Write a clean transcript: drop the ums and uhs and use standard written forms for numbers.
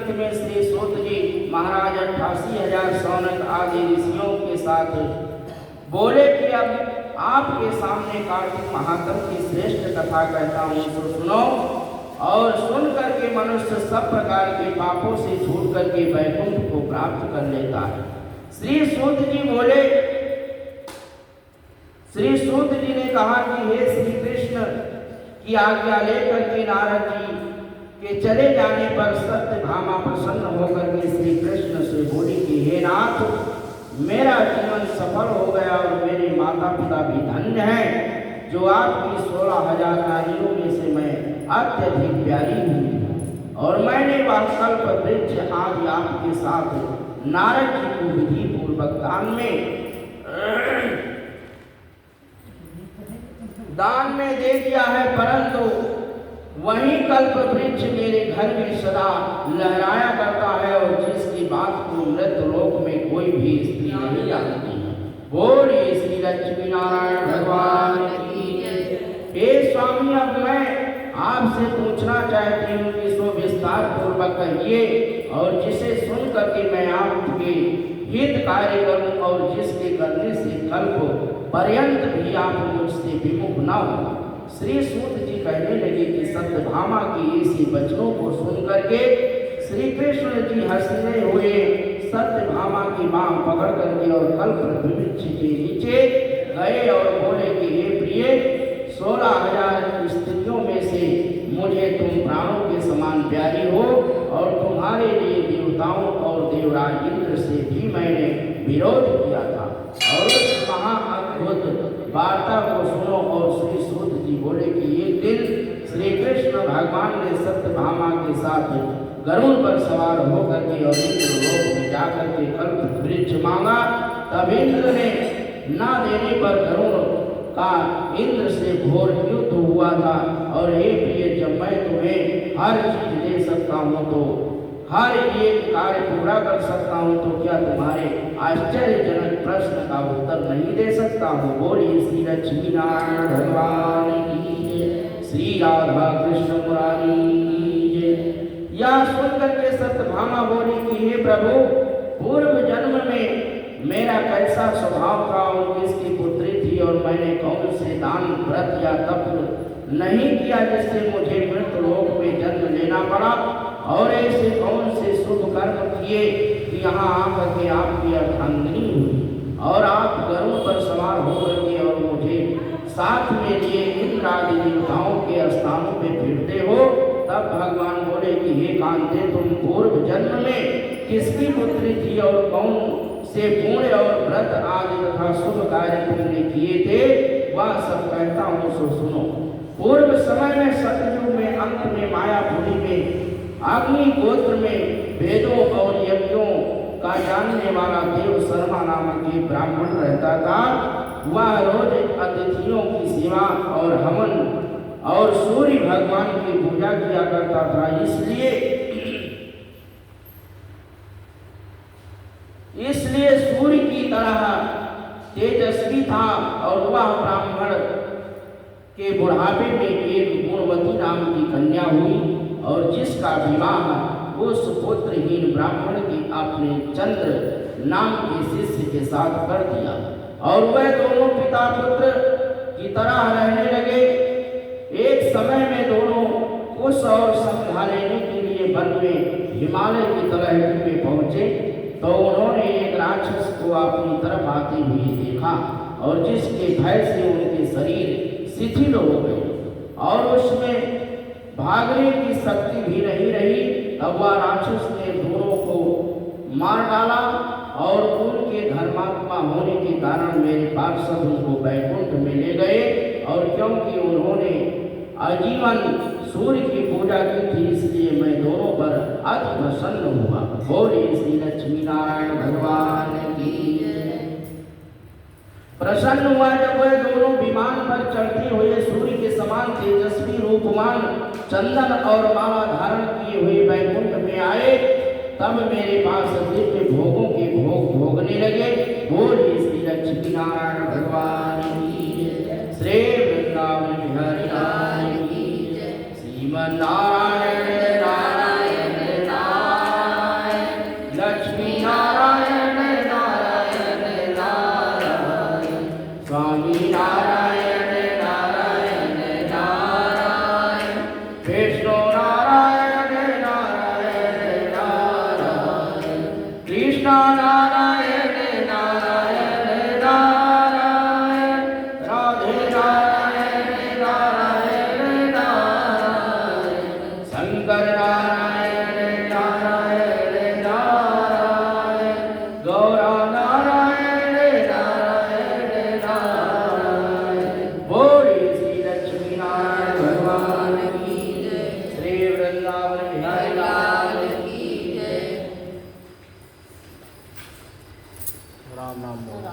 तीर्थ में श्री सूत जी महाराज 88,000 सौनक आदि ऋषियों के साथ बोले कि अब आपके सामने कार्तिक महात्म की श्रेष्ठ कथा कहता हूँ, तो सुनो। और सुन करके मनुष्य सब प्रकार के पापों से छूट करके वैकुंठ को प्राप्त कर लेता है। श्री सूत जी बोले, श्री सूत जी ने कहा कि हे श्री कृष्ण की आज्ञा लेकर के नारद जी के चले जाने पर सत्यभामा प्रसन्न होकर के श्री कृष्ण से बोली कि हे नाथ, मेरा जीवन सफल हो गया और मेरे माता पिता भी धन्य हैं, जो आपकी 16,000 नारियों में से मैं अत्यधिक प्यारी हूँ। और मैंने वह कल्प वृक्ष आज आपके साथ नारद जी को विधि पूर्वक दान में दे दिया है, परंतु वही कल्प वृक्ष मेरे घर में सदा लहराया करता है और जिसकी बात को मृत्यु लोक में कोई भी स्त्री नहीं जानती है। बोलिए श्री लक्ष्मी नारायण भगवान की जय। हे स्वामी, अब मैं आपसे पूछना चाहती हूँ कि सो विस्तार पूर्वक कहिए और जिसे सुन करके मैं आपके हित कार्य करूँ और जिसके करने से कल्प पर्यंत भी आप मुझसे विमुख न हो। श्री सूत जी कहने लगे कि सत्यभामा की ऐसी वचनों को सुन करके श्री कृष्ण जी हंसने हुए सत्यभामा की बांह पकड़ करके और कल्प वृक्ष के नीचे गए और बोले कि हे प्रिय, 16,000 स्त्रियों में से मुझे तुम प्राणों के समान प्यारी हो और तुम्हारे लिए देवताओं और देवराज इंद्र से भी मैंने विरोध किया था। और उस महाअद्भुत वार्ता को सुनो। और श्री सूत जी बोले कि एक दिन श्री कृष्ण भगवान ने सत्यभामा के साथ गरुड़ पर सवार होकर के और इंद्र लोक में जाकर के कल्प वृक्ष मांगा। तब इंद्र ने ना देने पर गरुड़ का इंद्र से घोर युद्ध हुआ था। और हे प्रिय, जब मैं तुम्हें हर चीज दे सकता हूँ, तो हर एक कार्य पूरा कर सकता हूँ, तो क्या तुम्हारे आश्चर्यजनक प्रश्न का उत्तर नहीं दे सकता हूँ। बोलिए श्री लक्ष्मी नारायण भगवान की जय, श्री राधा कृष्ण मुरारी की जय। यह सुनकर के सत्यभामा बोली कि हे प्रभु, पूर्व जन्म में मेरा कैसा स्वभाव था और किसकी पुत्री थी और मैंने कौन से दान व्रत या तप नहीं किया जिससे मुझे मृत्यु लोक में जन्म लेना पड़ा, और ऐसे कौन से शुभ कर्म किए कि यहाँ आकर के आपकी अर्धांगिनी हुई और आप गरुड़ पर सवार होकर के और मुझे साथ में लिए इंद्र आदि देवताओं के स्थानों पे फिरते हो। तब भगवान बोले कि हे कांते, तुम पूर्व जन्म में किसकी पुत्री थी और कौन से पुण्य और व्रत आदि तथा शुभ कार्य तुमने किए थे, वह सब कहता हूँ, सो सुनो। पूर्व समय में सतयुग में अंत में मायापुरी में अग्नि गोत्र में वेदों और यज्ञों का जानने वाला देव शर्मा नामक एक ब्राह्मण रहता था। वह रोज अतिथियों की सेवा और हवन और सूर्य भगवान की पूजा किया करता था। इसलिए सूर्य की तरह तेजस्वी था। और वह ब्राह्मण के बुढ़ापे में एक गुणवती नाम की कन्या हुई और जिसका विवाह उस पुत्रहीन ब्राह्मण की अपने चंद्र नाम के शिष्य के साथ कर दिया। और वह दोनों पिता पुत्र की तरह रहने लगे। एक समय में दोनों कुश और संघा लेने के लिए वन में हिमालय की तलहटी में पहुंचे, तो उन्होंने एक राक्षस को अपनी तरफ आते हुए देखा और जिसके भय से उनके शरीर शिथिल हो गए और उसमें भागने की शक्ति भी नहीं रही। तब वह राक्षस ने दोनों को मार डाला और उनके धर्मात्मा होने के कारण मेरे पार्षद उनको वैकुंठ में ले गए। और क्योंकि उन्होंने आजीवन सूर्य की पूजा की थी, इसलिए मैं दोनों पर अति प्रसन्न हुआ। बोलिए श्री लक्ष्मी नारायण भगवान की जय। प्रसन्न हुआ जब वह दोनों विमान पर चढ़ते हुए सूर्य के समान तेजस्वी रूपवान चंदन और माला धारण किए हुए वैकुंठ में आए, तब मेरे पास दिव्य भोगों के भोग भोगने लगे। बोलिए श्री लक्ष्मी नारायण भगवान की जय, श्री वृंदावन बिहारी लाल की जय, श्रीमन नारायण नारायण नारायण। लक्ष्मी नारायण नारायण नारायण स्वामी नारायण नारायण नारायण विष्णु नारायण नारायण नारायण कृष्ण नारायण नारायण नारायण राधे नारायण नारायण नारायण शंकर नारायण नारायण नारायण गौरा नारायण नारायण नारायण बोले श्री लक्ष्मी नारायण भगवान की जय श्री वृंदावन बिहारी लाल की जय राम नाम बोलो।